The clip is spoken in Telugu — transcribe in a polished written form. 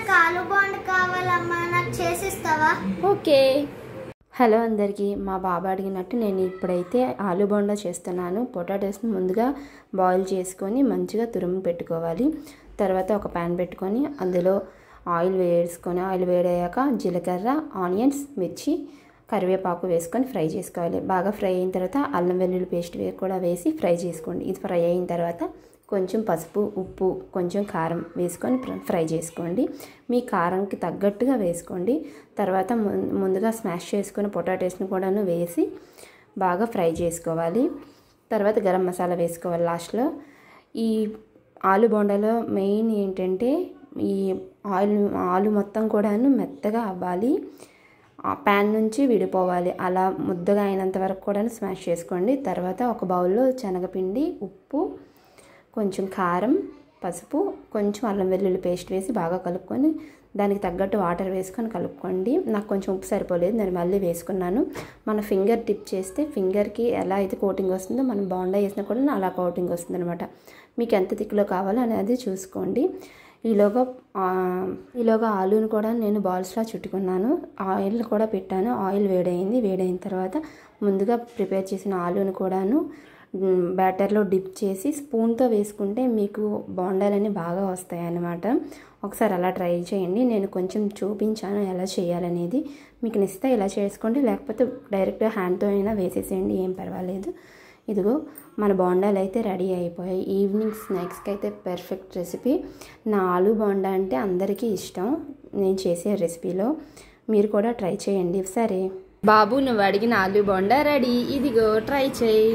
నాకు ఆలు బోండా కావాలమ్మా, నాకు చేసిస్తావా? ఓకే. హలో అందరికీ, మా బాబా అడిగినట్టు నేను ఇప్పుడైతే ఆలు బోండా చేస్తున్నాను. పొటాటోస్ని ముందుగా బాయిల్ చేసుకొని మంచిగా తురుము పెట్టుకోవాలి. తర్వాత ఒక ప్యాన్ పెట్టుకొని అందులో ఆయిల్ వేసుకొని, ఆయిల్ వేడయ్యాక జీలకర్ర, ఆనియన్స్, మిర్చి, కరివేపాకు వేసుకొని ఫ్రై చేసుకోవాలి. బాగా ఫ్రై అయిన తర్వాత అల్లం వెల్లుల్లి పేస్ట్ కూడా వేసి ఫ్రై చేసుకోండి. ఇది ఫ్రై అయిన తర్వాత కొంచెం పసుపు, ఉప్పు, కొంచెం కారం వేసుకొని ఫ్రై చేసుకోండి. మీ కారంకి తగ్గట్టుగా వేసుకోండి. తర్వాత ముందుగా స్మాష్ చేసుకుని పొటాటోస్ని కూడాను వేసి బాగా ఫ్రై చేసుకోవాలి. తర్వాత గరం మసాలా వేసుకోవాలి లాస్ట్లో. ఈ ఆలు బోండాలో మెయిన్ ఏంటంటే ఈ ఆలు మొత్తం కూడాను మెత్తగా అవ్వాలి, ప్యాన్ నుంచి విడిపోవాలి. అలా ముద్దగా అయినంత వరకు కూడా స్మాష్ చేసుకోండి. తర్వాత ఒక బౌల్లో శనగపిండి, ఉప్పు, కొంచెం కారం, పసుపు, కొంచెం అల్లం వెల్లుల్లి పేస్ట్ వేసి బాగా కలుపుకొని దానికి తగ్గట్టు వాటర్ వేసుకొని కలుపుకోండి. నాకు కొంచెం ఉప్పు సరిపోలేదు, నేను మళ్ళీ వేసుకున్నాను. మన ఫింగర్ టిప్ చేస్తే ఫింగర్కి ఎలా అయితే కోటింగ్ వస్తుందో మనం బోండా వేసినా కూడా అలా కోటింగ్ వస్తుంది అనమాట. మీకు ఎంత థిక్లో కావాలో అనేది చూసుకోండి. ఈలోగా ఆలూని కూడా నేను బాల్స్లా చుట్టుకున్నాను. ఆయిల్ కూడా పెట్టాను. ఆయిల్ వేడైన తర్వాత ముందుగా ప్రిపేర్ చేసిన ఆలూని కూడాను బ్యాటర్లో డిప్ చేసి స్పూన్తో వేసుకుంటే మీకు బోండాలన్నీ బాగా వస్తాయి అన్నమాట. ఒకసారి అలా ట్రై చేయండి. నేను కొంచెం చూపించాను ఎలా చేయాలనేది. మీకు నచ్చితే ఇలా చేసుకోండి, లేకపోతే డైరెక్ట్గా హ్యాండ్తో అయినా వేసేసేయండి, ఏం పర్వాలేదు. ఇదిగో మన బోండాలు అయితే రెడీ అయిపోయాయి. ఈవినింగ్ స్నాక్స్కి అయితే పర్ఫెక్ట్ రెసిపీ. నా ఆలు బోండా అంటే అందరికీ ఇష్టం. నేను చేసే రెసిపీలో మీరు కూడా ట్రై చేయండి. సరే బాబు, నువ్వు అడిగిన ఆలు బోండా రెడీ. ఇదిగో ట్రై చేయి.